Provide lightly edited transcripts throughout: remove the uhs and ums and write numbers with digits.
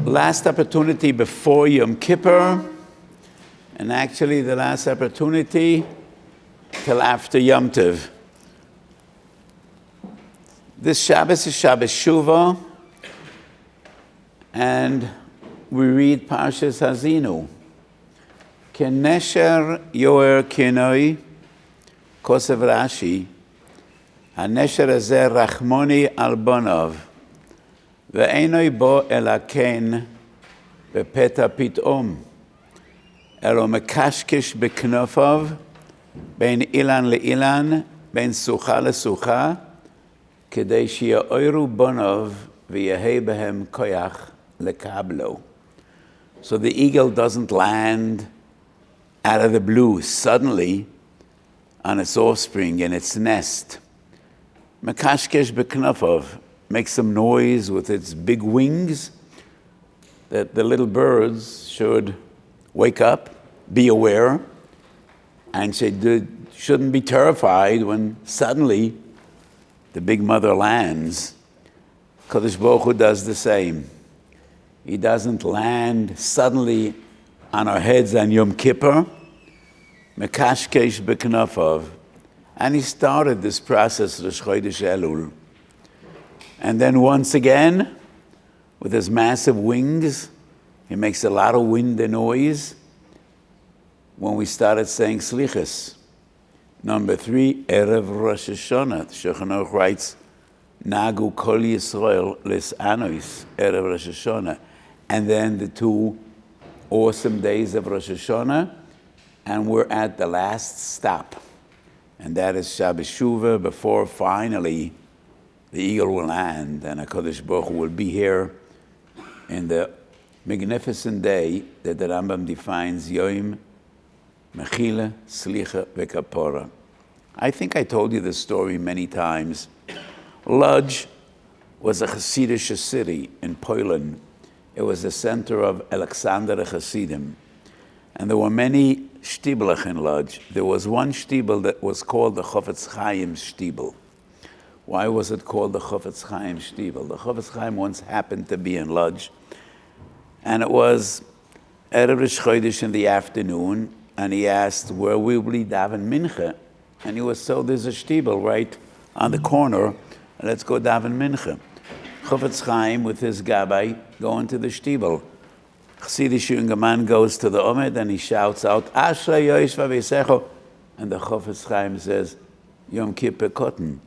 last opportunity before Yom Kippur, and actually the last opportunity till after Yom Tov. This Shabbos is Shabbos Shuvah, and we read Parshas Hazinu. Kenesher yoer kinoi, kosev Rashi, hanesher hazeh rachmoni al bonov, ve'enoi bo elaken bepeta pitom, elo mekashkish beknofov, ben ilan leilan, ben sucha lesucha, kedei shi'oiru bonov v'yehei behem koyach lekablo. So the eagle doesn't land out of the blue suddenly on its offspring in its nest. Mekashkesh beknofov, makes some noise with its big wings that the little birds should wake up, be aware, and shouldn't be terrified when suddenly the big mother lands. Kadosh Baruch Hu does the same. He doesn't land suddenly on our heads on Yom Kippur, Mekashkesh beknofov. And he started this process, Rosh Chodesh Elul. And then once again, with his massive wings, he makes a lot of wind and noise when we started saying Slichas. Number 3, Erev Rosh Hashanah. Shulchan Aruch writes, Nagu Kol Yisrael Les Anois, Erev Rosh Hashanah. And then the 2 awesome days of Rosh Hashanah, and we're at the last stop. And that is Shabbos Shuvah, before finally the eagle will land and HaKadosh Baruch Hu will be here in the magnificent day that the Rambam defines Yom Mechila, Slicha, V'Kapora. I think I told you this story many times. Lodz was a Hasidic city in Poland. It was the center of Alexander Hasidim. And there were many shtiblach in Lodz. There was one shtibel that was called the Chofetz Chaim shtibel. Why was it called the Chofetz Chaim shtibel? The Chofetz Chaim once happened to be in Lodz. And it was Erev Rosh Chodesh in the afternoon, and he asked, where will we daven mincha? And he was told, there's a shtibel right on the corner, let's go daven mincha. Chofetz Chaim with his gabbai going to the shtibel. Chassidish young man goes to the Omed and he shouts out, Ashrei Yoish Vavisecho. And the Chofetz Chaim says, Yom Kippur Kotten.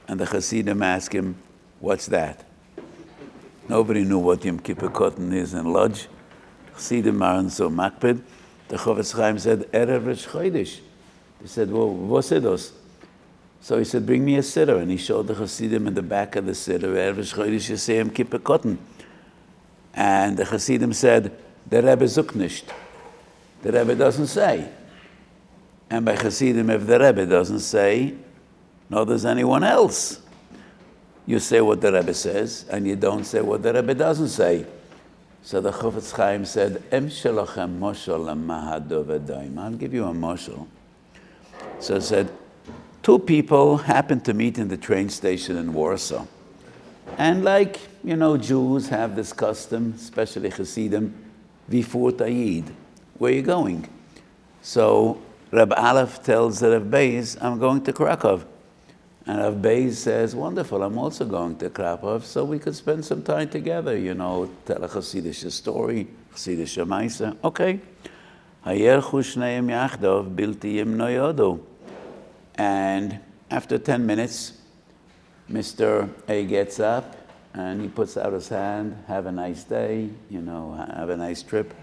And the Chassidim ask him, what's that? Nobody knew what Yom Kippur Kotten is in Lodz. Chassidim aren't so makpid. The Chofetz Chaim said, Erev Rosh Chodesh. He said, well, what's it? So he said, bring me a siddur. And he showed the Chassidim in the back of the siddur, Erev Rosh Chodesh, you say Yom Kippur Kotten. And the Hasidim said, the Rebbe zuk nicht. The Rebbe doesn't say. And by Hasidim, if the Rebbe doesn't say, nor does anyone else. You say what the Rebbe says, and you don't say what the Rebbe doesn't say. So the Chofetz Chaim said, Em shelochem moshel lamahado v'doim. I'll give you a moshel. So it said, 2 people happened to meet in the train station in Warsaw. And like, Jews have this custom, especially Hasidim, v'fur ta'yid. Where are you going? So Reb Aleph tells Reb Beis, I'm going to Krakow. And Reb Beis says, wonderful, I'm also going to Krakow, so we could spend some time together, tell a Hasidic story, Hasidic Maisa. Okay. Hayerchu shneim yachdov biltiyim noyodo. And after 10 minutes, Mr. A gets up and he puts out his hand, have a nice day, have a nice trip.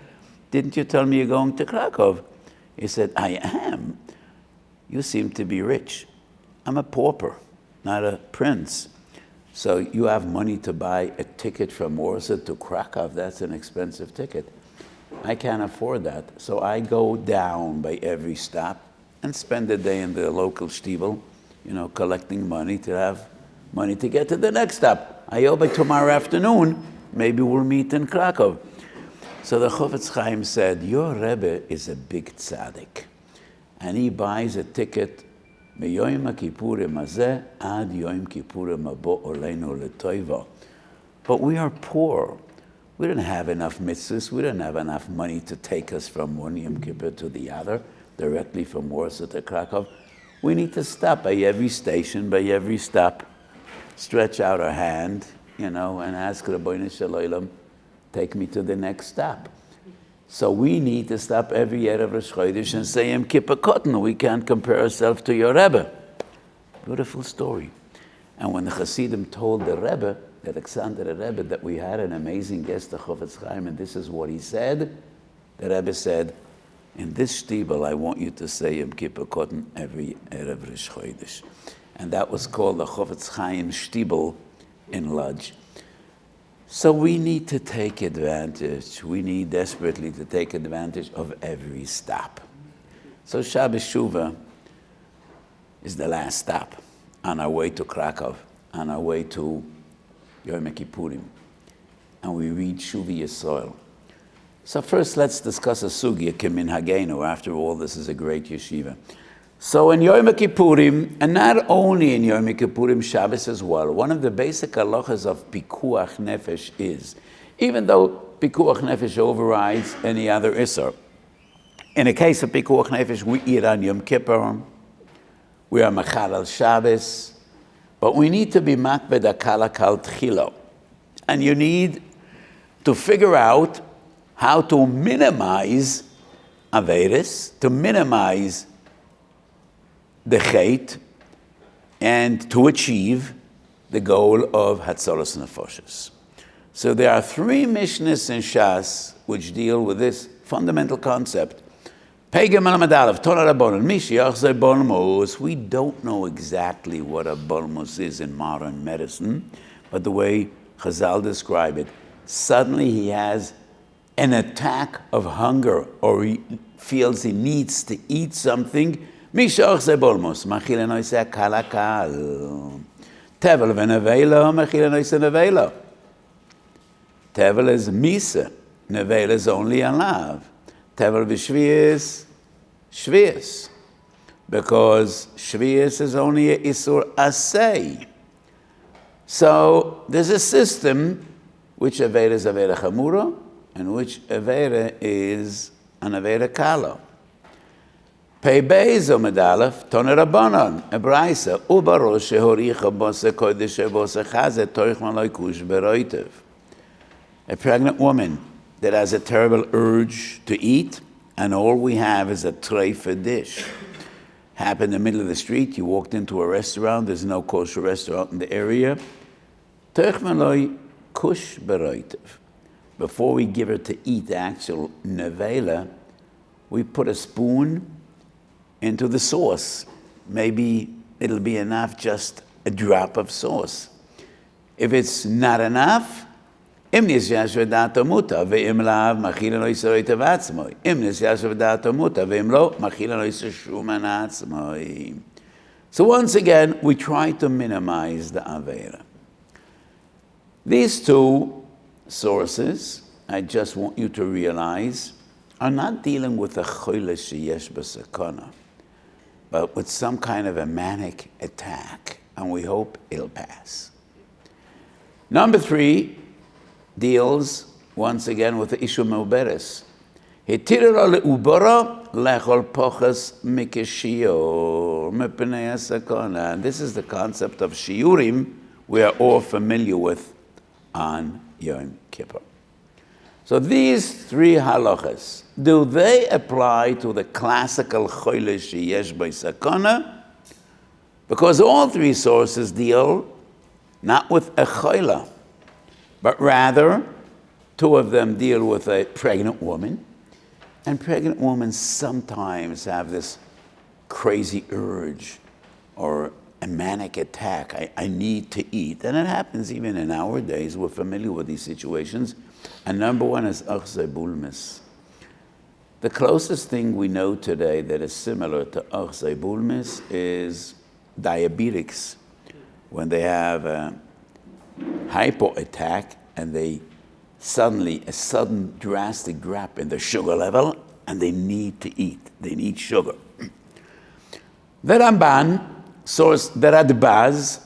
Didn't you tell me you're going to Krakow? He said, I am. You seem to be rich. I'm a pauper, not a prince. So you have money to buy a ticket from Warsaw to Krakow. That's an expensive ticket. I can't afford that. So I go down by every stop and spend the day in the local shtibel, collecting money to have money to get to the next stop. I hope by tomorrow afternoon, maybe we'll meet in Krakow. So the Chofetz Chaim said, your Rebbe is a big tzaddik. And he buys a ticket מיום הכיפורים הזה עד יום כיפורים הבא עלינו לטובה. But we are poor. We don't have enough mitzvahs. We don't have enough money to take us from one Yom Kippur to the other, directly from Warsaw to Krakow. We need to stop by every station, by every stop, stretch out our hand, and ask Rabbeinu Shalom, take me to the next stop. So we need to stop every Erev Rosh Chodesh and say Yom Kippur Kotten. We can't compare ourselves to your Rebbe. Beautiful story. And when the Hasidim told the Rebbe, Alexander the Rebbe, that we had an amazing guest, the Chofetz Chaim, and this is what he said, the Rebbe said, in this shtibel, I want you to say Yom Kippur Kotten every Erev Rosh Chodesh. And that was called the Chofetz Chaim shtibel in Lodz. So we need to take advantage. We need desperately to take advantage of every stop. So Shabbos Shuvah is the last stop on our way to Krakow, on our way to Yom Kippurim. And we read Shuvi Yisrael. So first let's discuss a sugya Kimin Hagenu. After all, this is a great yeshiva. So in Yom Kippurim, and not only in Yom Kippurim, Shabbos as well, one of the basic halachas of Pikuach Nefesh is, even though Pikuach Nefesh overrides any other Isser, in a case of Pikuach Nefesh, we eat on Yom Kippur, we are Machal al Shabbos, but we need to be Makbed Akala Kal Tchilo. And you need to figure out how to minimize Averis, to minimize the Chet, and to achieve the goal of Hatzalas Nefoshes. So there are 3 Mishnahs in Shas which deal with this fundamental concept. Pegam al-Madalav, Torah Rabbanon, Mishiach ze Bolmos. We don't know exactly what a Bolmos is in modern medicine, but the way Chazal describe it, suddenly he has an attack of hunger, or he feels he needs to eat something. Mishiach ze Bolmos, Machila noise kalakal. Tevel v'nevela, Machila noise nevela. Tevel is Misa, Nevela is only a lav. Tevel v'shvius, shvius. Because shvius is only a isur asay. So there's a system which Avera is Avera Chamura and which Avera is an Avera Kala. Pei Beis Omedalef, Toner Rabbanon, Ebraisa, Ubarosh Shehoricha Bose Kodesh Bose Chazet Torich Maloi Kush Beroitev. A pregnant woman that has a terrible urge to eat, and all we have is a treifa dish. Happened in the middle of the street, you walked into a restaurant, there's no kosher restaurant in the area. Torich Maloi Kush Beroitev. Before we give her to eat the actual nevela, we put a spoon into the sauce. Maybe it'll be enough, just a drop of sauce. If it's not ennaf, אם נסיעש ודעתו מוטה, ואם לאו, מכילה לא ישרוי תבעצמוי. אם נסיעש ודעתו מוטה, ואם לא, מכילה לא ישרשו מנעצמוי. So once again, we try to minimize the Avera. These 2 sources, I just want you to realize, are not dealing with a choile sheyesh b'sakana, but with some kind of a manic attack, and we hope it'll pass. Number 3 deals, once again, with the issue of Meuberes. Hitirah le'ubara lechol pochas mikeshiur mepnei hasakana. And this is the concept of shiurim we are all familiar with on Yom Kippur. So these 3 halachas, do they apply to the classical choile sheyesh b'sakana? Because all 3 sources deal not with a choila, but rather 2 of them deal with a pregnant woman. And pregnant women sometimes have this crazy urge or a manic attack. I need to eat. And it happens even in our days. We're familiar with these situations. And number 1 is achzei bulmis. The closest thing we know today that is similar to achzei bulmis is diabetics. When they have a hypo attack and they suddenly, a sudden drastic drop in their sugar level, and they need to eat. They need sugar. The Ramban, source, the Radbaz,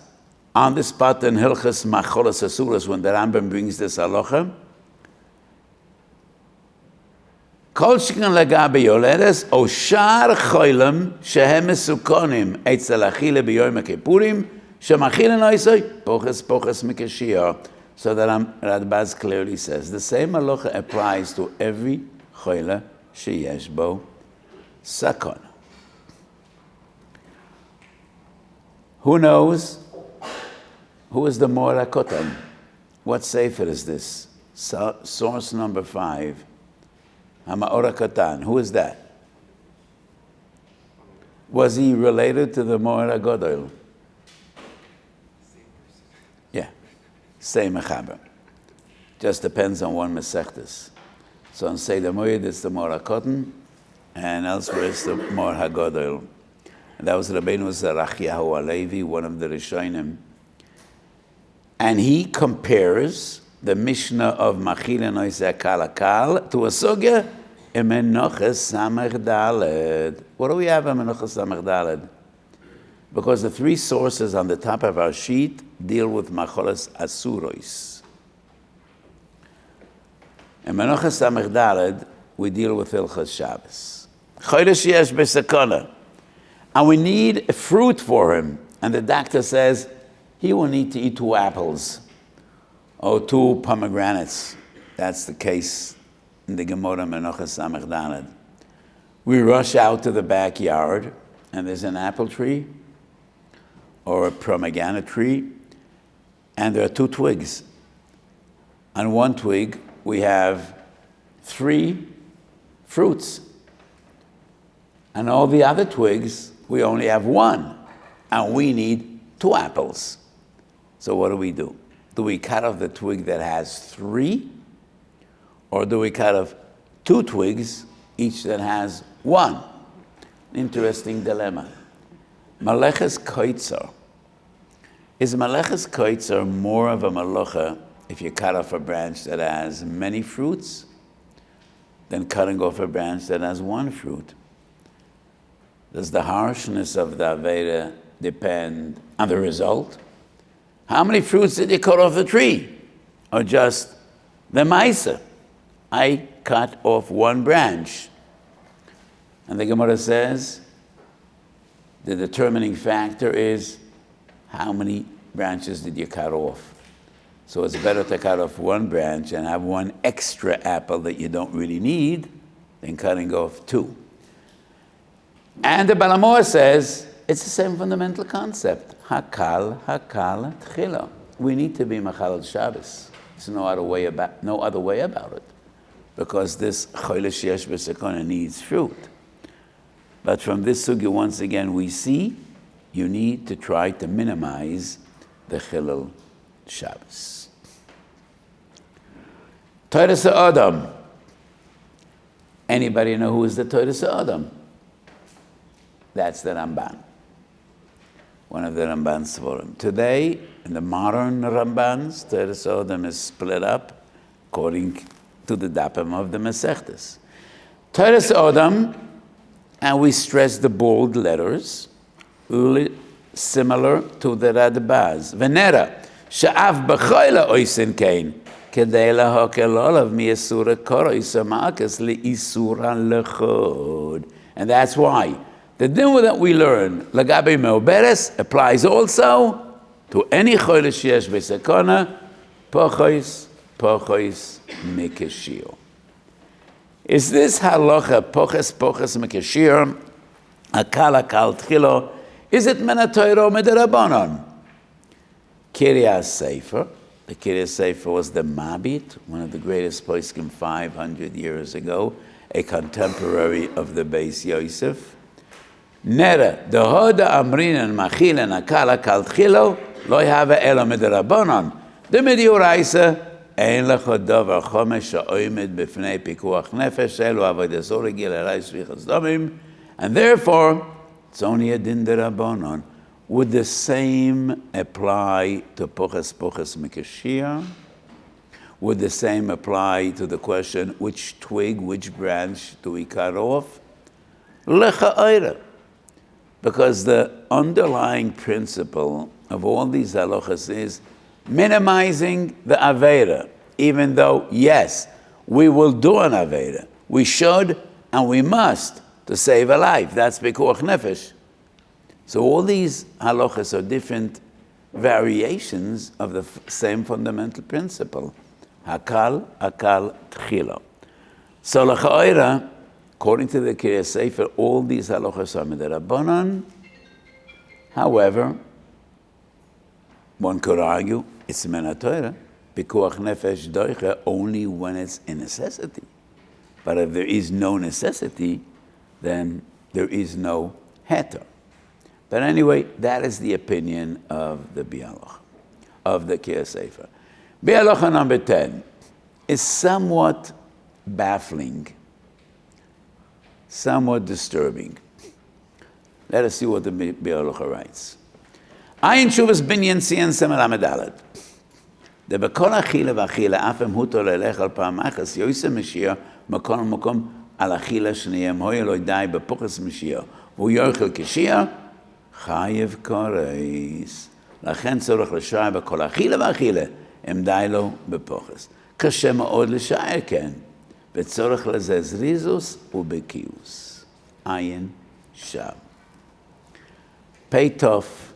on the spot in Hilchas Macholas Asuras, when the Rambam brings this halacha, כל שכן לגבי יולדת, או שאר חולים שהם מסוכנים אצל אכילה ביום הכיפורים, שמאכילה נויסוי, פוחס מקשיור. So that Radbaz clearly says, the same halacha applies to every choila sheyesh bo sakon. Who knows? Who is the Mora Kotan? What sefer is this? Source number 5. Ha'Ma'or Kotan. Who is that? Was he related to the Mora Godol? Yeah, same mechaber. Just depends on one mesechtes. So on Seder Moed it's the Mora Kotan, and elsewhere it's the Mora Godol. And that was Rabbeinu Zerachiyahu Alevi, one of the Rishonim. And he compares the Mishnah of Machila Noiseh Kalakal to a sugya in Menachos Samech Daled. What do we have in Menachos Samech Daled? Because the 3 sources on the top of our sheet deal with Macholas Asurois. In Menachos Samech Daled, we deal with Hilchos Shabbos. Chodesh Yesh B'Sakona. And we need a fruit for him. And the doctor says, he will need to eat 2 apples or 2 pomegranates. That's the case in the Gemara Menachos Samech Daled. We rush out to the backyard, and there's an apple tree or a pomegranate tree, and there are 2 twigs. On one twig, we have 3 fruits. And all the other twigs, we only have 1, and we need 2 apples. So what do? Do we cut off the twig that has 3? Or do we cut off 2 twigs, each that has 1? Interesting dilemma. Maleches koitzer. Is Maleches koitzer more of a malacha if you cut off a branch that has many fruits than cutting off a branch that has 1 fruit? Does the harshness of the Aveda depend on the result? How many fruits did you cut off the tree? Or just the maisa? I cut off 1 branch. And the Gemara says, the determining factor is how many branches did you cut off? So it's better to cut off 1 branch and have 1 extra apple that you don't really need than cutting off 2. And the Balamor says, it's the same fundamental concept. Hakal tchila. We need to be Machal Shabbos. There's no other way about it. Because this Chodesh Yesh B'Sakona needs fruit. But from this sugya, once again, we see you need to try to minimize the Chilul Shabbos. Toras Adam. Anybody know who is the Toras Adam? That's the Ramban. One of the Ramban's Svarim. Today, in the modern Rambans, Toras Adam is split up according to the dapim of the Masechtas. Toras Adam, and we stress the bold letters, similar to the Radbaz. Venera, she'af b'choyle oisin kein, kedei lahokel olav mi'esura koroisa ma'akas li'isura lechod. And that's why the din that we learn, Lagabe Meoberes, applies also to any Chodesh Yesh B'Sakona, Pochos Mikeshir. Is this halacha, Pochos Mikeshir, Akal Tchilo, is it Menatoiro Mederabanon? Kiryas Sefer. The Kiryas Sefer was the Mabit, one of the greatest poskim 500 years ago, a contemporary of the Beis Yosef. Nera, the hoda amrin and machil and akala kal tchilo, lo yhava elo midarabonon. The midioraisa, ein lecho dover chomesh ha'oimed b'fnei pikuach nefesh, elu avodas origil erai svichas domim, and therefore, it's only a din derabonon. Would the same apply to Pochos Mikeshir? Would the same apply to the question, which twig, which branch do we cut off? Lecha oira. Because the underlying principle of all these halachas is minimizing the Aveda, even though, yes, we will do an Aveda. We should and we must to save a life. That's pikuach nefesh. So all these halachas are different variations of the same fundamental principle. Hakal, akal, tchila. So l'cha'oira, according to the Kiryas Sefer, all these halachas are mid'Rabbanan. However, one could argue it's min haTorah, pikuach nefesh doicha, only when it's a necessity. But if there is no necessity, then there is no heter. But anyway, that is the opinion of the Bialoch, of the Kiryas Sefer. Bialoch number 10 is somewhat baffling, somewhat disturbing. Let us see what the Bialoch writes. Ayin shuvas binyan siyan semel amedalad. The bekol achila v'achila afem huto lelech al pa'amachas yoyse Mashiach makol makom al achila shniyam hoy lo dai bepuchas Mashiach v'u yochel k'Shiur chayev koreis. Lachen tzorach l'shayr bekol achila v'achila em dai lo bepuchas. Kashe ma'od l'shayr ken v'tzorach leze zrizus u'bekius. Ayin shav. Peitof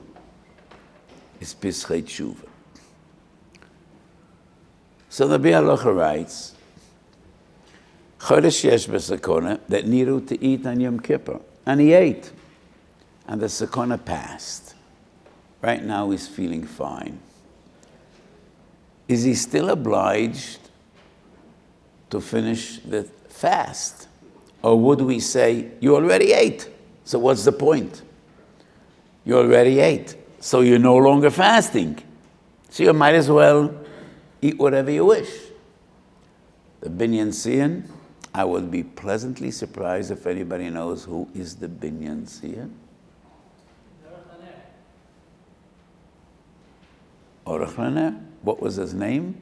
is Pischei Tshuva. So the Bialoch writes, Chodesh yesh b'sakona, that niru to eat on Yom Kippur. And he ate. And the sakona passed. Right now he's feeling fine. Is he still obliged to finish the fast? Or would we say, you already ate, so what's the point? You already ate, so you're no longer fasting. So you might as well eat whatever you wish. The Binyan Siyan, I would be pleasantly surprised if anybody knows who is the Binyan Siyan. Orach Laner. What was his name?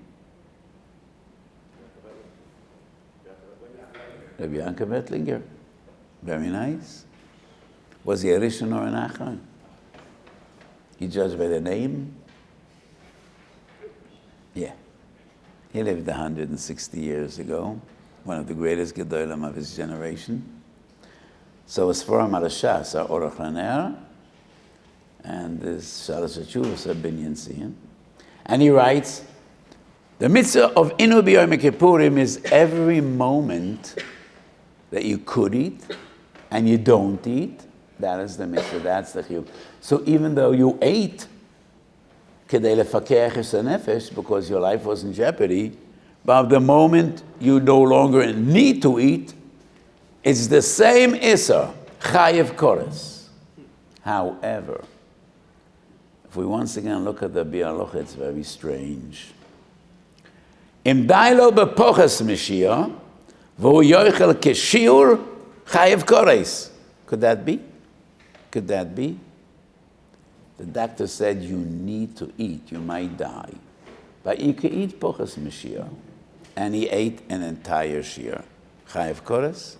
Rabbi Yanka Bettlinger. Very nice. Was he a Rishon or an Achron? He judged by the name? Yeah. He lived 160 years ago, one of the greatest Gedolim of his generation. So his Sforim al Shas are Orach Laner, and this Shalosh HaTshuvos are Binyan Siyan. And he writes, the mitzvah of Inu B'Yom Kippurim is every moment that you could eat and you don't eat. That is the mitzvah, that's the chiyuv. So even though you ate, kedei lefakeach es hanefesh, because your life was in jeopardy, but the moment you no longer need to eat, it's the same issa, chayev kores. However, if we once again look at the Bialoch, it's very strange. Im dailo bepoches Mashiach, v'hu yochel k'Shiur chayev kores. Could that be? Could that be? The doctor said you need to eat, you might die. But you can eat poches Mashiach. And he ate an entire shiur. Chayev kores?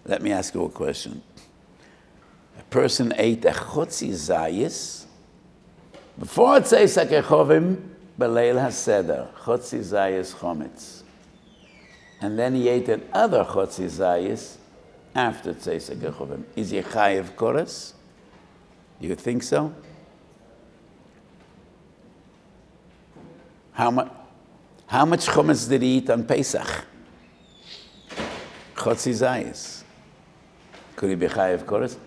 Let me ask you a question. A person ate a chotzi zayis. Before it says Sakechovim, Beleil HaSeder, Chotzi Zayis Chometz. And then he ate another Chotzi Zayis after it says Sakechovim. Is he Chayev Kores? You think so? How much Chometz did he eat on Pesach? Chotzi Zayis. Could he be Chayev Kores?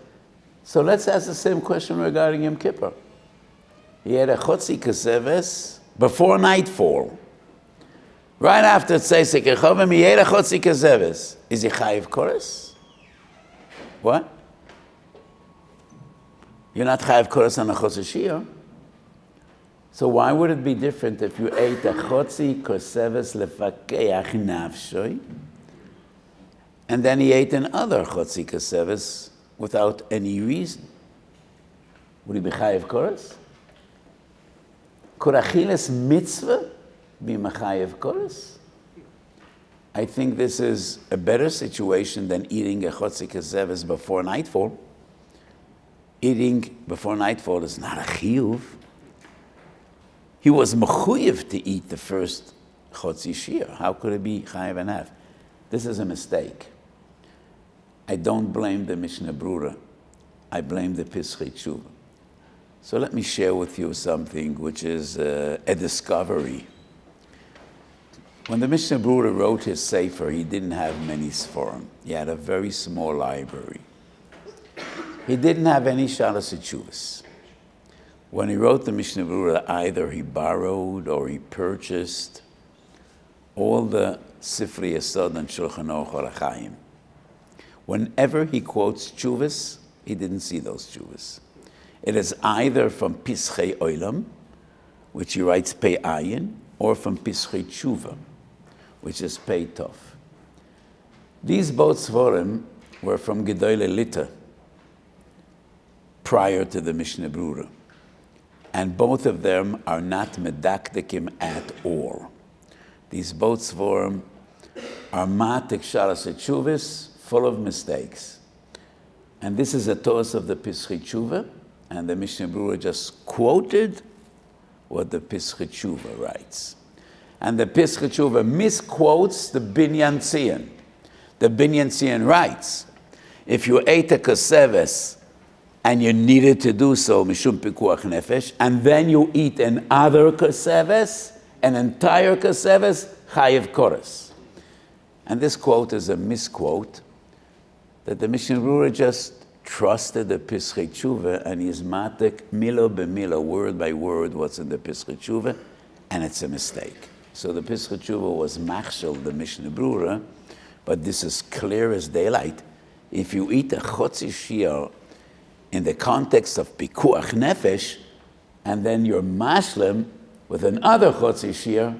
So let's ask the same question regarding Yom Kippur. He had a chotzi keseves before nightfall. Right after Tzeisek Echovim, he ate a chotzi keseves. Is he chayiv kores? What? You're not chayiv kores on a chotzi shiur. So why would it be different if you ate a chotzi keseves lefakeach nafshoy, and then he ate another chotzi keseves without any reason? Would he be chayiv kores? Could achilas mitzvah be mechayev kores? I think this is a better situation than eating a chotzi keseves before nightfall. Eating before nightfall is not a chiyuv. He was mechuyev to eat the first chotzi shiur. How could it be chayev and half? This is a mistake. I don't blame the Mishnah Brura. I blame the Pischei Tshuva. So let me share with you something which is a discovery. When the Mishnah Brura wrote his Sefer, he didn't have many Sforim. He had a very small library. He didn't have any Shalas Tshuvas. When he wrote the Mishnah Brura, either he borrowed or he purchased all the Sifrei Yesod and Shulchan Aruch Orach Chaim. Whenever he quotes Tshuvas, he didn't see those Tshuvas. It is either from Pischei Olam, which he writes Pei Ayin, or from Pischei Tshuva, which is Pei Tov. These both Sforim were from Gedolei Lita, prior to the Mishnah Brura. And both of them are not medakdekim at all. These both Sforim are matik shalas tshuvis, full of mistakes. And this is a tos of the Pischei Tshuva, and the Mishnah Brura just quoted what the Pischei Tshuva writes. And the Pischei Tshuva misquotes the Binyan Tzion. The Binyan Tzion writes, if you ate a kaseves and you needed to do so, mishum pikuach nefesh, and then you eat another kaseves, an entire kaseves, chayev koros. And this quote is a misquote that the Mishnah Brura just trusted the Pischei Tshuva and he's matek milo b'milo, word by word, what's in the Pischei Tshuva, and it's a mistake. So the Pischei Tshuva was machshel the Mishnah Brura, but this is clear as daylight. If you eat a chotzi shiur in the context of pikuach nefesh, and then you're mashlim with another chotzi shiur,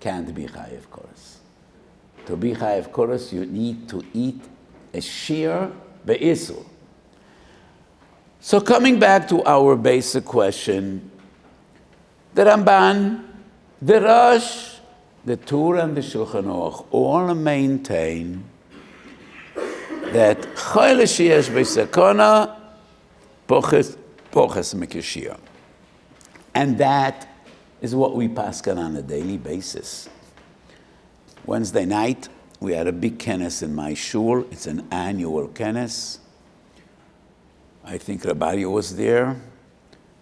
can't be chayev koros. To be chayev koros, you need to eat a shiur be'isur. So coming back to our basic question, the Ramban, the Rosh, the Tur, and the Shulchan Aruch all maintain that Chol sheyesh b'sakona poches mikashir. And that is what we paskan on a daily basis. Wednesday night, we had a big kenes in my shul. It's an annual kenes. I think Rabbi was there.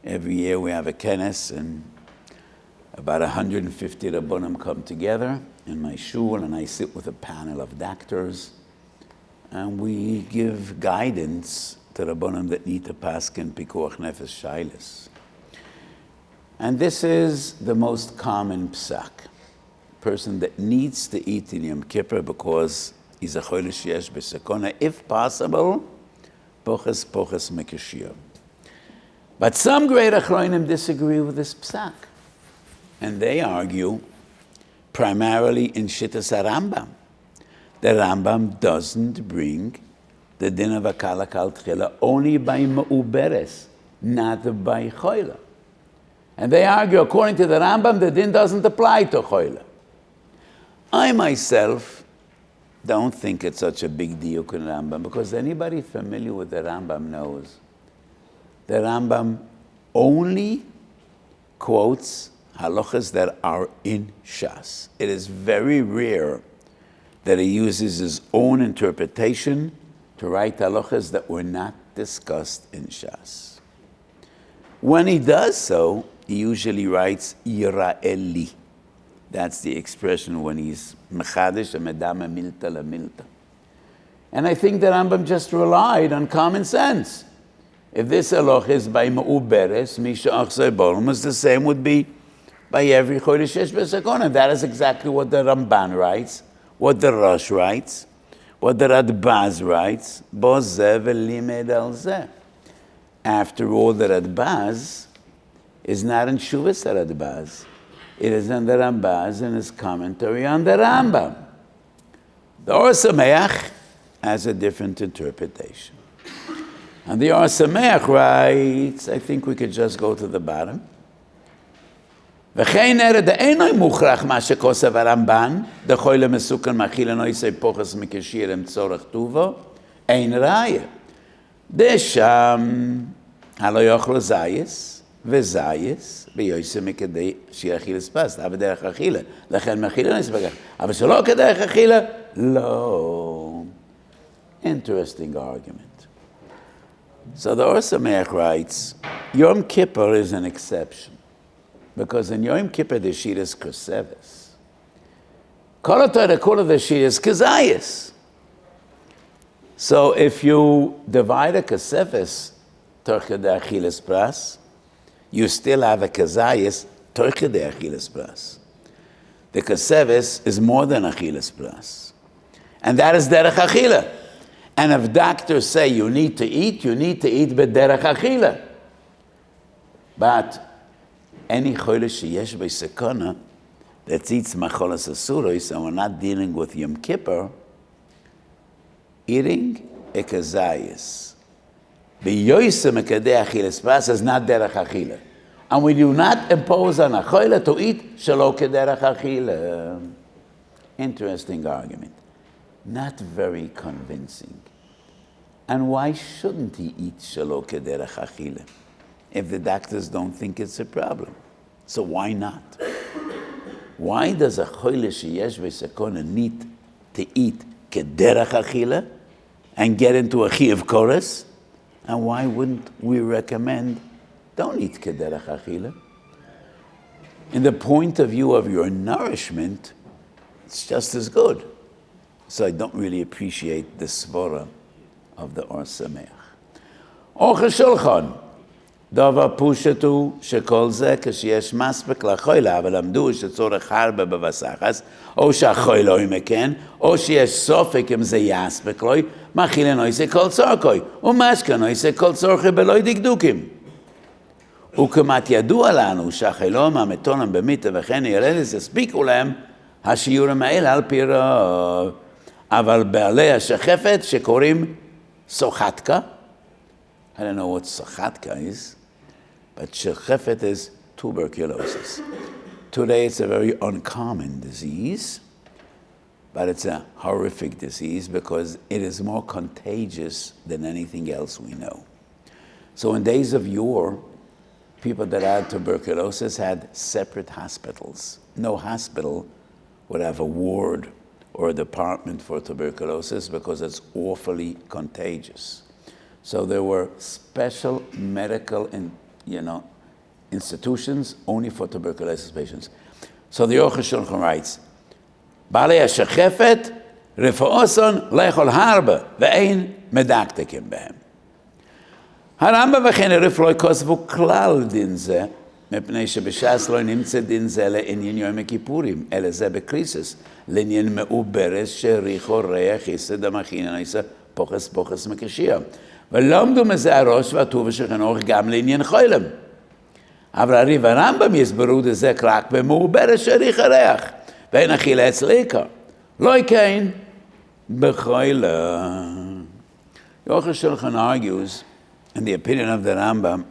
Every year we have a kenes, and about 150 Rabbonim come together in my shul, and I sit with a panel of doctors, and we give guidance to Rabbonim that need to paskin pikuach nefesh shailas. And this is the most common psak. Person that needs to eat in Yom Kippur because he's a chol sheyesh b'sakona, if possible, poches mikashir. But some great achronim disagree with this psak. And they argue primarily in Shittas HaRambam. The Rambam doesn't bring the din of akala kal tchila only by ma'uberes, not by choila. And they argue, according to the Rambam, the din doesn't apply to choila. I myself don't think it's such a big deal in Rambam, because anybody familiar with the Rambam knows the Rambam only quotes halachas that are in Shas. It is very rare that he uses his own interpretation to write halachas that were not discussed in Shas. When he does so, he usually writes Yira'eli. That's the expression when he's mechadish, medama milta la milta. And I think the Rambam just relied on common sense. If this halach is by ma'uberes, misha achzai bolmus, the same would be by every chodesh shesh b'sakona. That is exactly what the Ramban writes, what the Rosh writes, what the Radbaz writes. Bo zeh v'limed al zeh. After all, the Radbaz is not in Shuvas Radbaz. It is in the Rambaz in his commentary on the Rambam. The Or Sameach has a different interpretation. And the Or Sameach writes, I think we could just go to the bottom. וכן ארד אינו מוכרח מה שכוסף הרמב"ן, דחוי למסוכן מאכיל אינו יסי פוחס מקשיר עם צורך טובו, אין ראיה. דשם, הלא יאכלו זייס, וזייס, ביוסי מכדי שיאכיל ספס, אבל דרך אכילה. לכן מאכיל אינו יספגח. אבל שלא כדרך אכילה, Lo. Interesting argument. So the Or Sameach writes, Yom Kippur is an exception. Because in Yom Kippur, the Shlit is Koseves. Kol HaTorah Kula, the Shlit is Kazayis. So if you divide a Koseves, Torche de Achiles Pras, you still have a Kazayis, Torche de Achiles Pras. The Koseves is more than Achiles Pras. And that is Derech Achila. And if doctors say you need to eat b'derech achila. But any choile sheyesh b'sekona that eats macholas asuros, and we're not dealing with Yom Kippur, eating a kazayis b'yoyse mekadei achilas pras is not derech achila. And we do not impose on a choile to eat shelo kederech achila. Interesting argument. Not very convincing. And why shouldn't he eat shelo kederech achila if the doctors don't think it's a problem? So why not? Why does a choile sheyesh v'sekona need to eat kederech achila and get into a chiyuv kores? And why wouldn't we recommend don't eat kederech achila? In the point of view of your nourishment, it's just as good. So I don't really appreciate the svara of the Or Sameach. Ochel Shulchan, Davar Pushetu Shekol Ze Kashiyesh Maspek LaChoyle, אבל למדו שצורך הרבה בבשר, או שהחוyle לא ימכן, או שיש סופק אם זה יספק לו, מאכילה נויסה כל צורכוי, ומשקה נויסה כל צורכי בלוי דקדוקים. וכמעט ידוע לנו שהחילום המתונם במיתה וכן ירדס הספיקו להם השיעורים האלה על פי רוב. אבל בעלי השחפת שקוראים סוחטקה, I don't know what sochatka is, but shechefet is tuberculosis. Today it's a very uncommon disease, but it's a horrific disease because it is more contagious than anything else we know. So in days of yore, people that had tuberculosis had separate hospitals. No hospital would have a ward or a department for tuberculosis because it's awfully contagious. So there were special medical institutions only for tuberculosis patients. So the Aruch HaShulchan writes, Balei HaShechefet Refo'oson Lechol Harba Ve'ein Medaktekim Behem. הרמב"ם וכן הרף לא כוספו כלל דין זה, מפני שבש"ס לא נמצא דין זה לעניין יום הכיפורים, אלא זה בקריסס, לעניין מעוברס שריחו ריח יסד המכין ניסה פוחס מקשייה. ולמדו מזה הראש והטוב שכנוך גם לעניין חוילם. אבל הריב הרמב"ם יסברו דזה רק במעוברס שריח הריח, ואין אכילה אצליקה. לא כן בחוילם. Aruch HaShulchan argues, in the opinion of the Rambam,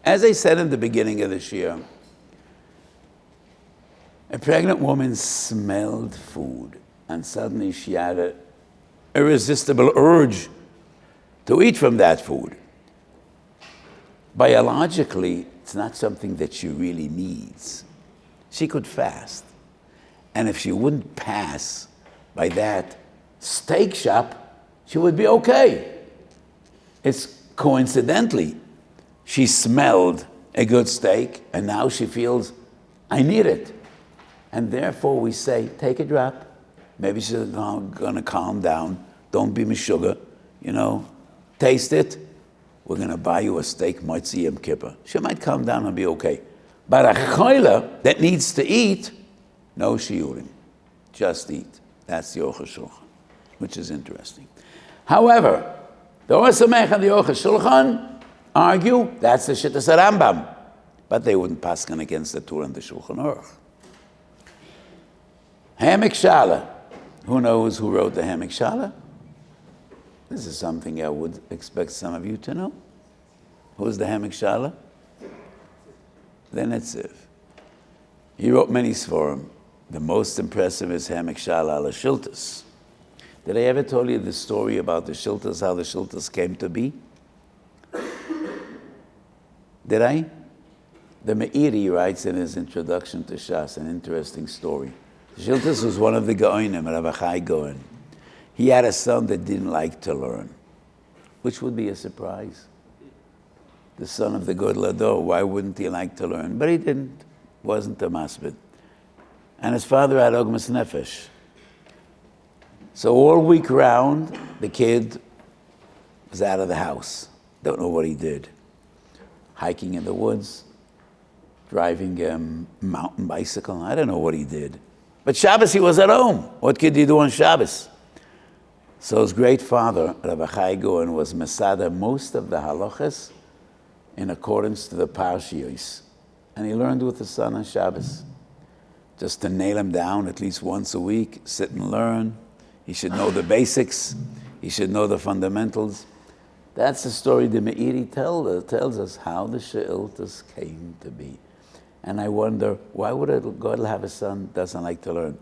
as I said in the beginning of the Shiur, a pregnant woman smelled food and suddenly she had an irresistible urge to eat from that food. Biologically, it's not something that she really needs. She could fast. And if she wouldn't pass by that steak shop, she would be okay. It's coincidentally, she smelled a good steak, and now she feels, I need it. And therefore we say, take a drop. Maybe she's going to calm down. Don't be mishuga. Taste it. We're going to buy you a steak, Motzi Yom Kippur. She might calm down and be okay. But a choila that needs to eat, no shiurim. Just eat. That's the Aruch HaShulchan, which is interesting. However, the Or Sameach and the Aruch HaShulchan argue that's the Shittas Rambam, but they wouldn't paskin against the Torah and the Shulchan Aruch. Hamek Shala. Who knows who wrote the Hamek Shala? This is something I would expect some of you to know. Who's the Hamek Shala? The Netziv. He wrote many Sforim. The most impressive is Hamek Shala ala Shiltas. Did I ever tell you the story about the Shiltas, how the Shiltas came to be? Did I? The Meiri writes in his introduction to Shas an interesting story. Shiltas was one of the Gaonim, Rabbi Chai Gaon. He had a son that didn't like to learn, which would be a surprise. The son of the good Lador, why wouldn't he like to learn? But he didn't, wasn't a masbid. And his father had Ogmas Nefesh. So all week round, the kid was out of the house. Don't know what he did. Hiking in the woods, driving a mountain bicycle. I don't know what he did. But Shabbos, he was at home. What could he do on Shabbos? So his great father, Rabbi Chai Gaon, was Masada most of the halachas in accordance to the Parshiyos. And he learned with his son on Shabbos. Just to nail him down at least once a week, sit and learn. He should know the basics. He should know the fundamentals. That's the story the Meiri tells us how the She'iltas came to be. And I wonder, why would a Gadol have a son who doesn't like to learn?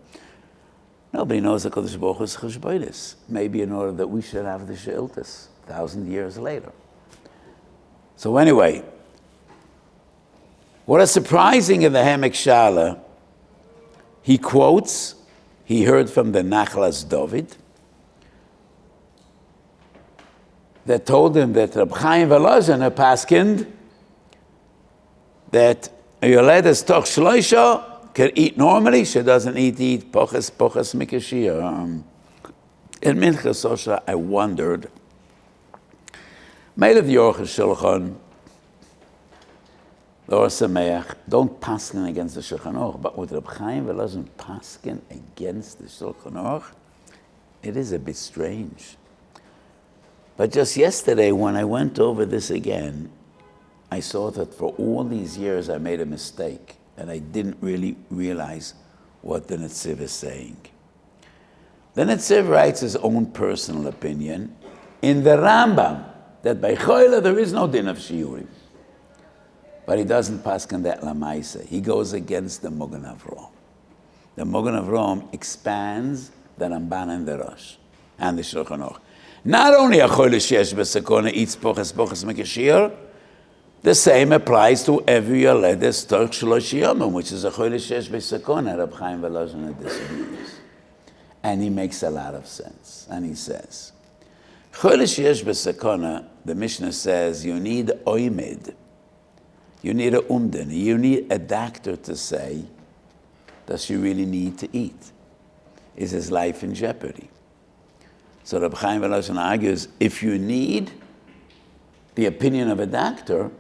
Nobody knows the Kodesh Baruch Hu's cheshbonos. Maybe in order that we should have the She'iltas 1,000 years later. So anyway, what is surprising in the Hamek Shala, he quotes, he heard from the Nachlas David, that told him that Reb Chaim Volozhin, a paskind, that a yoledes toch shloisha can eat normally, she doesn't eat poches mikashia. In Minchas Osha, I wondered, made of the Orchel Shulchan, the Or Sameach, don't paskin against the Shulchan Aruch, but with Reb Chaim Volozhin paskin against the Shulchan Aruch, it is a bit strange. But just yesterday, when I went over this again, I saw that for all these years I made a mistake, and I didn't really realize what the Netziv is saying. The Netziv writes his own personal opinion in the Rambam, that by Cholim there is no din of Shiurim. But he doesn't paskin that lamaisa. He goes against the Mogen Avraham. The Mogen Avraham expands the Ramban and the Rosh and the Shulchan Aruch. Not only a Cholim sheyesh b'sakona eats poches mikashir, the same applies to every yoledes toch shlosh yomim, which is a Cholim sheyesh b'sakona. Reb Chaim Volozhin disagrees, and he makes a lot of sense. And he says, Cholim sheyesh b'sakona, the Mishnah says, you need oimed. You need a umden. You need a doctor to say, does she really need to eat? Is his life in jeopardy? So Reb Chaim Volozhin argues, if you need the opinion of a doctor,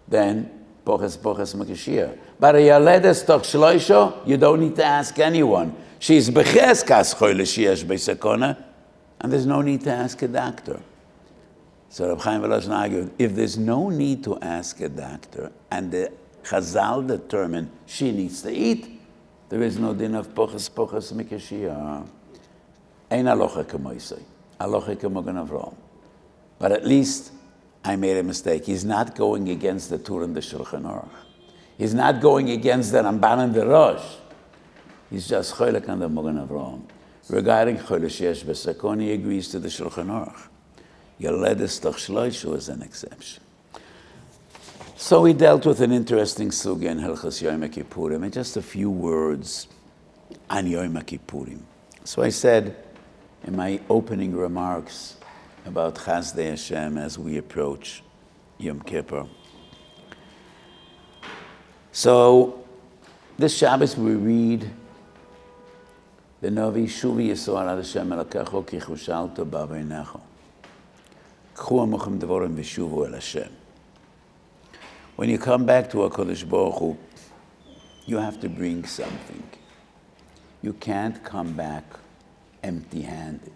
then poches makashir. But a yoledes toch shloisha, you don't need to ask anyone. She's becheskas choyle sheyesh b'sakona, and there's no need to ask a doctor. So Reb Chaim Volozhin argued, if there's no need to ask a doctor, and the Chazal determined she needs to eat, there is no din of poches mikashir. Ein alocha k'moisei, alocha k'mogen Avraham. But at least I made a mistake. He's not going against the Tur and the Shulchan Aruch. He's not going against the Ramban and the Rosh. He's just choylek on the Mogen Avraham. Regarding choyle sheyesh b'sakon, he agrees to the Shulchan Aruch. Yoledes toch shloisha is an exception. So we dealt with an interesting sugya in Hilchos Yom Kippurim, and just a few words on Yom Kippurim. So I said in my opening remarks about Chazdei Hashem as we approach Yom Kippur. So this Shabbos we read the Navi Shuvi Yisrael Ad Hashem Elokecho Ki Chushalto B'Aveinecho K'chu Amuchem Devorim V'Shuvu El Hashem. When you come back to HaKadosh Baruch Hu, you have to bring something. You can't come back empty-handed.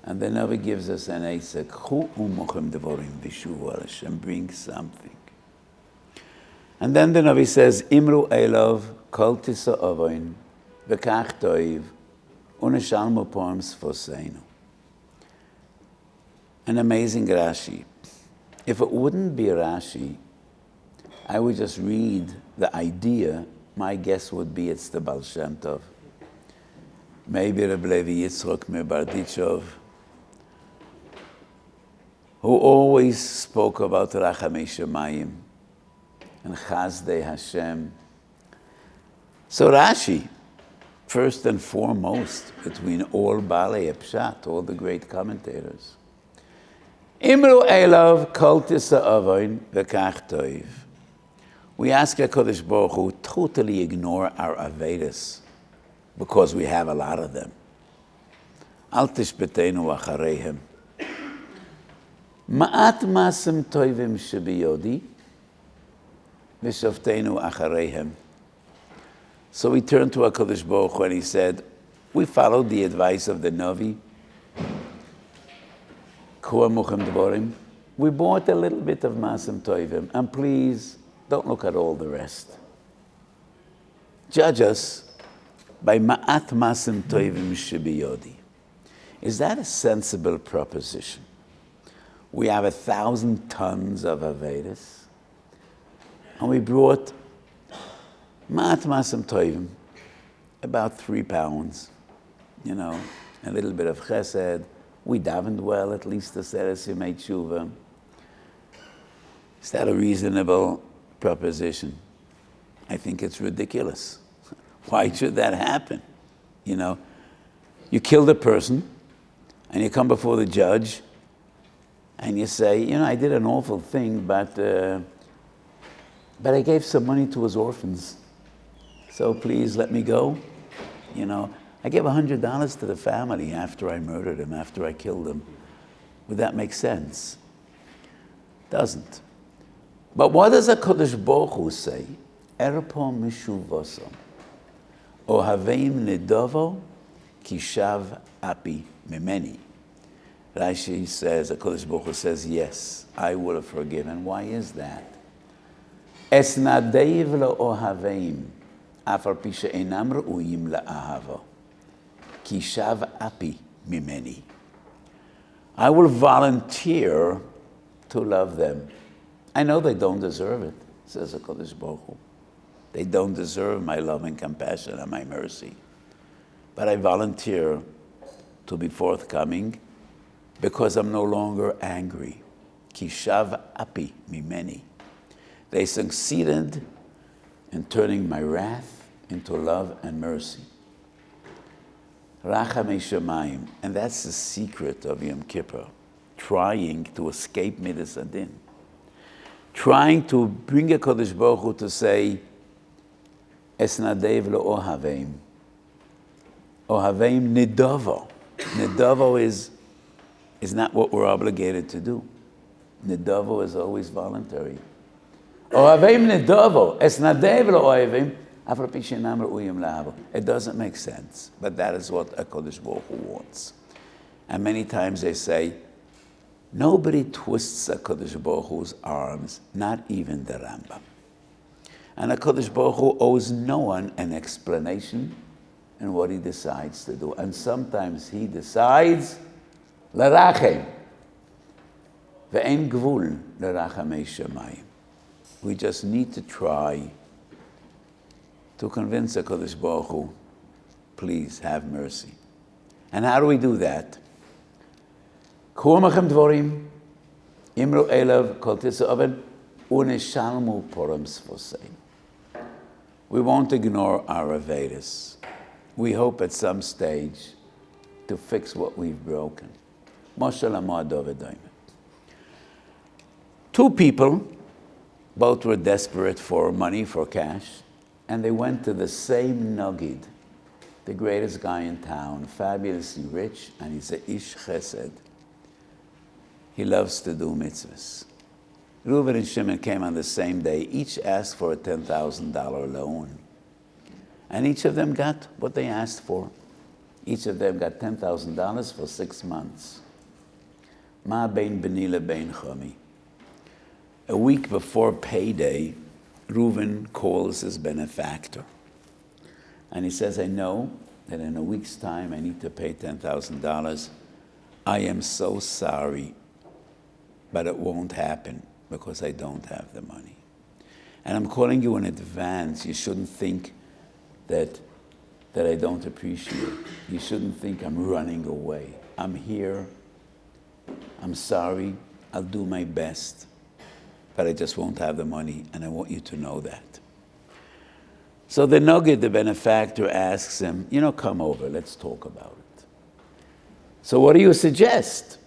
And the Navi gives us an Eisek, Chu umochem devorim v'shuvu al Hashem, bring something. And then the Navi says, Imru elov kol tisa ovoin, v'kach toiv, u'neshalmu poem sfoseinu. An amazing Rashi. If it wouldn't be Rashi, I would just read the idea. My guess would be it's the Baal Shem Tov. Maybe Reb Levi Yitzchok Mebarditchov, who always spoke about Rachamei Shemayim and Chazdei Hashem. So Rashi, first and foremost between all Balei Pshat, all the great commentators. Imru Elav Kol Tisa'avoin V'kach Toiv. We ask HaKadosh Baruch Hu totally ignore our Avedas because we have a lot of them. Al tishbetenu achareihem. Ma'at masim toivim shebiyodi v'shavtenu achareihem. So he turned to HaKadosh Baruch Hu and he said, we followed the advice of the Navi. We bought a little bit of masim toivim, and please don't look at all the rest. Judge us by ma'at masim toivim shebiyodi. Is that a sensible proposition? We have 1,000 tons of Avedas, and we brought ma'at masim toivim, about 3 pounds, a little bit of chesed. We davened well, at least the Seres Yemei Tshuva. Is that a reasonable proposition? I think it's ridiculous. Why should that happen? You killed a person, and you come before the judge, and you say, I did an awful thing, but I gave some money to his orphans, so please let me go. I gave $100 to the family after I murdered him, after I killed him. Would that make sense? Doesn't. But what does HaKadosh Baruch Hu say? Erpo mishuvoso, ohaveim nedovo, kishav api mimeni. Rashi says, HaKadosh Baruch Hu says, yes, I will have forgiven. Why is that? Esnadeiv lo ohaveim, afar pi she'enam ru'uyim la'ahavo. Kishav api mimeni. I will volunteer to love them. I know they don't deserve it, says HaKadosh Baruch Hu. They don't deserve my love and compassion and my mercy. But I volunteer to be forthcoming because I'm no longer angry. Kishav api mimeni. They succeeded in turning my wrath into love and mercy. Rachamei Shamayim, and that's the secret of Yom Kippur, trying to escape Midas Adin, trying to bring a Kodesh Baruch Hu to say, Esnadev lo ohaveim, ohaveim nidovo. Nidovo is not what we're obligated to do. Nidovo is always voluntary. Ohaveim nidovo, esnadev lo ohaveim. It doesn't make sense, but that is what HaKadosh Baruch Hu wants. And many times they say, nobody twists HaKadosh Baruch Hu's arms, not even the Rambam. And HaKadosh Baruch Hu owes no one an explanation in what he decides to do. And sometimes he decides, l'rachem, ve'en gvul l'rachamei shamayim. We just need to try to convince HaKadosh Baruch Hu, please have mercy. And how do we do that? Ku'amachem dvorim, imru elav kol tisa'oven, u'neshalmu poram sfosein. We won't ignore our Avedas. We hope at some stage to fix what we've broken. Moshe l'mo'ado v'doimet. 2 people, both were desperate for money, for cash, and they went to the same Nogid, the greatest guy in town, fabulously rich, and he's a ish chesed. He loves to do mitzvahs. Reuven and Shimon came on the same day. Each asked for a $10,000 loan. And each of them got what they asked for. Each of them got $10,000 for 6 months. Ma bein beni lebein chomi. A week before payday, Reuven calls his benefactor. And he says, I know that in a week's time I need to pay $10,000. I am so sorry, but it won't happen because I don't have the money. And I'm calling you in advance. You shouldn't think that I don't appreciate. You shouldn't think I'm running away. I'm here. I'm sorry. I'll do my best. But I just won't have the money, and I want you to know that. So the Nogid, the benefactor, asks him, come over, let's talk about it. So what do you suggest?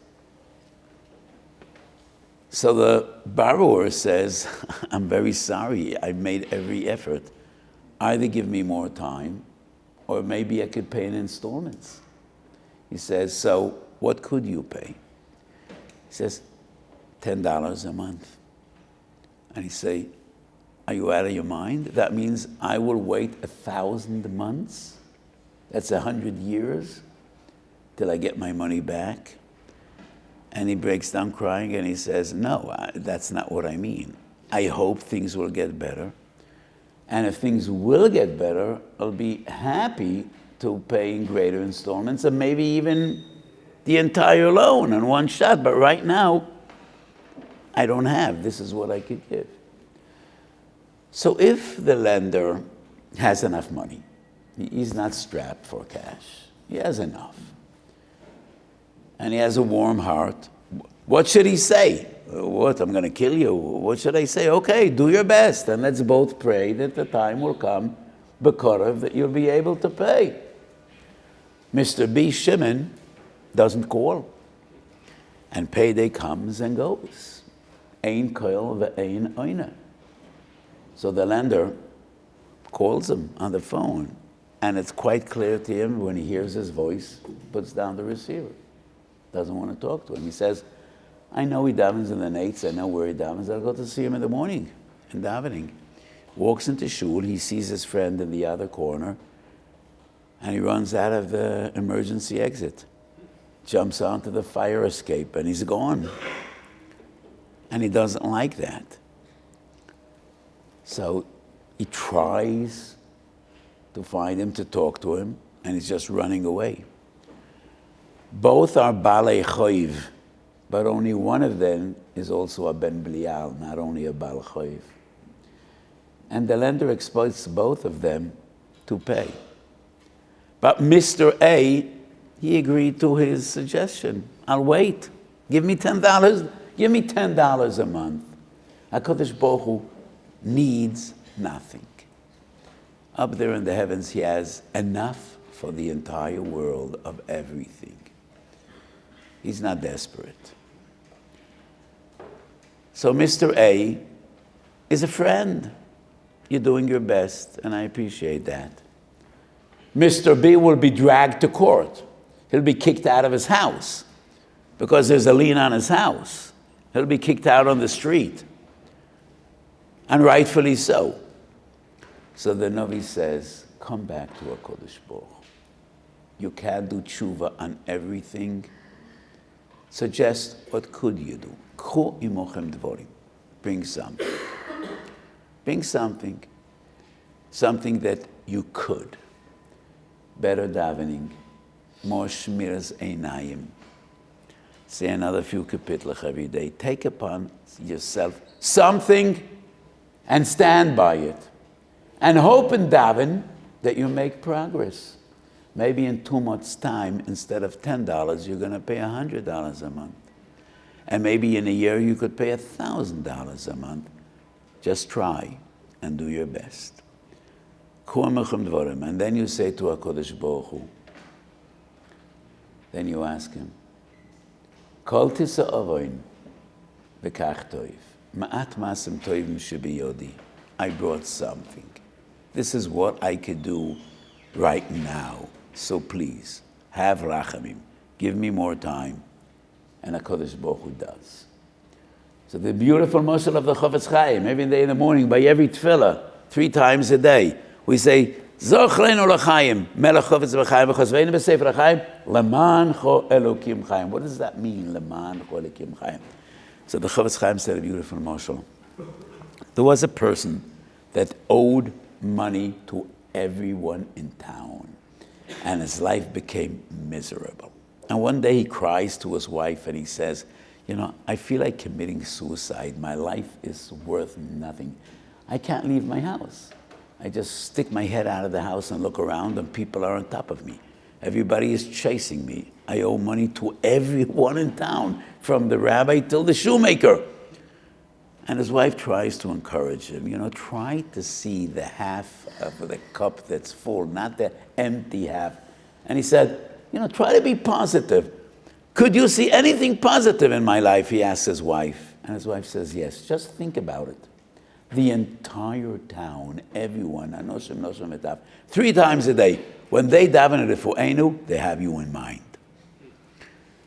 So the borrower says, I'm very sorry, I made every effort. Either give me more time, or maybe I could pay in installments. He says, so what could you pay? He says, $10 a month. And he say, are you out of your mind? That means I will wait 1,000 months? That's 100 years till I get my money back? And he breaks down crying and he says, no, that's not what I mean. I hope things will get better. And if things will get better, I'll be happy to pay in greater installments and maybe even the entire loan in one shot. But right now, I don't have. This is what I could give. So if the lender has enough money, he's not strapped for cash. He has enough. And he has a warm heart. What should he say? What, I'm going to kill you? What should I say? Okay, do your best, and let's both pray that the time will come, B'korav, that you'll be able to pay. Mr. B. Shimon doesn't call. And payday comes and goes. Ein koil ve'ein oina. So the lender calls him on the phone, and it's quite clear to him when he hears his voice, puts down the receiver. Doesn't want to talk to him. He says, I know he davens in the nights. I know where he davens. I'll go to see him in the morning in davening. Walks into shul. He sees his friend in the other corner, and he runs out of the emergency exit, jumps onto the fire escape, and he's gone. And he doesn't like that. So he tries to find him, to talk to him, and he's just running away. Both are Balei Choiv, but only one of them is also a Ben Blial, not only a Bal Choiv. And the lender expects both of them to pay. But Mr. A, he agreed to his suggestion. I'll wait. Give me $10. Give me $10 a month. HaKadosh Baruch Hu needs nothing. Up there in the heavens, he has enough for the entire world of everything. He's not desperate. So Mr. A is a friend. You're doing your best, and I appreciate that. Mr. B will be dragged to court. He'll be kicked out of his house because there's a lien on his house. He'll be kicked out on the street, and rightfully so. So the Navi says, come back to HaKadosh Baruch Hu. You can't do tshuva on everything. Suggest, what could you do? K'chu imochem dvorim. Bring something. Bring something. Something that you could. Better davening. More shmiras einayim. Say another few kapitlach every day. Take upon yourself something and stand by it. And hope and daven that you make progress. Maybe in 2 months' time, instead of $10, you're going to pay $100 a month. And maybe in a year, you could pay $1,000 a month. Just try and do your best. And then you say to HaKadosh Baruch Hu, then you ask him, Kol tisa avoin v'kach toiv, ma'at masem toivim shebiyodi. I brought something. This is what I could do right now. So please, have rachamim. Give me more time. And HaKadosh Baruch Hu does. So the beautiful mashal of the Chofetz Chaim, every day in the morning, by every tefillah, 3 times a day, we say, Zochleinu l'chaim, melech Chofetz v'chaim v'chosveinu b'sefer ha'chaim, leman cho elokim chaim. What does that mean, leman cho elokim chaim? So the Chofetz Chaim said a beautiful mashal. There was a person that owed money to everyone in town, and his life became miserable. And one day he cries to his wife and he says, I feel like committing suicide. My life is worth nothing. I can't leave my house. I just stick my head out of the house and look around, and people are on top of me. Everybody is chasing me. I owe money to everyone in town, from the rabbi till the shoemaker. And his wife tries to encourage him, try to see the half of the cup that's full, not the empty half. And he said, try to be positive. Could you see anything positive in my life? He asked his wife. And his wife says, yes, just think about it. The entire town, everyone, 3 times a day, when they daven at Refu'enu, they have you in mind.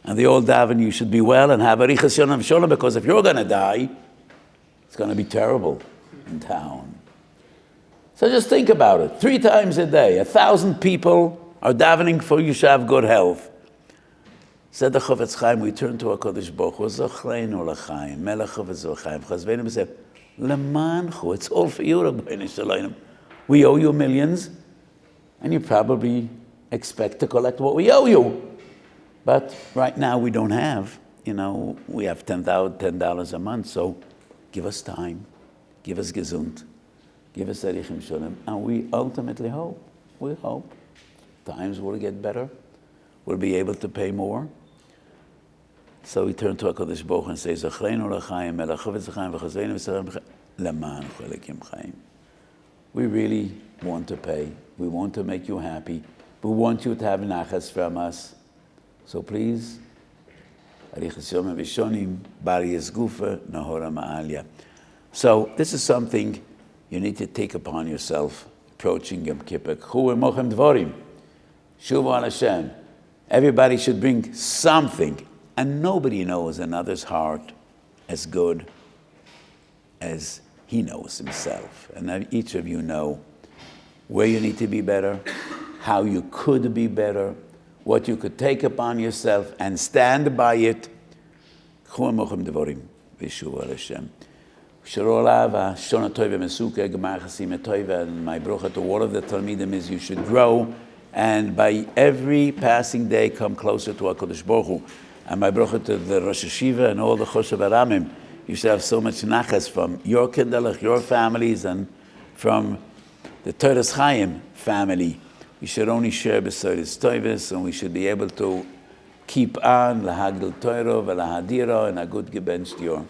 And the old daven, you should be well and have arichas yonam sholem, because if you're going to die, it's going to be terrible in town. So just think about it. 3 times a day, 1,000 people are davening for you to have good health. Said the Chofetz Chaim, we turn to HaKadosh Baruch Hu, Zochreinu l'chaim, Melech v'zochaim, Chazveinu b'seh, Lemanchu, it's all for you, Rabbeinu Shalom. We owe you millions, and you probably expect to collect what we owe you. But right now we don't have, we have $10 a month, so give us time, give us gesund, give us arichim shalom, and we ultimately hope, times will get better, we'll be able to pay more. So we turn to HaKadosh Baruch Hu and say, Zochreinu l'chaim, Melech v'zochaim, v'chazveinu v'sarem leman chelekim chaim. We really want to pay. We want to make you happy. We want you to have nachas from us. So please, arichas yomim v'shonim, bari esgufa, nahora ma'alya. So this is something you need to take upon yourself, approaching Yom Kippur. Chu emochem dvorim, shuvu al Hashem. Everybody should bring something. And nobody knows another's heart as good as he knows himself. And each of you know where you need to be better, how you could be better, what you could take upon yourself and stand by it. And my bracha to all of the Talmidim is you should grow, and by every passing day come closer to HaKadosh Baruch Hu. And my bracha to the Rosh Hashiva and all the Choshev Aramim, you should have so much nachas from your kindalach, your families, and from the Toras Chaim family. We should only share b'soides toivis, and we should be able to keep on lahagdil Torah v'lahadira and a good gebench Shiur.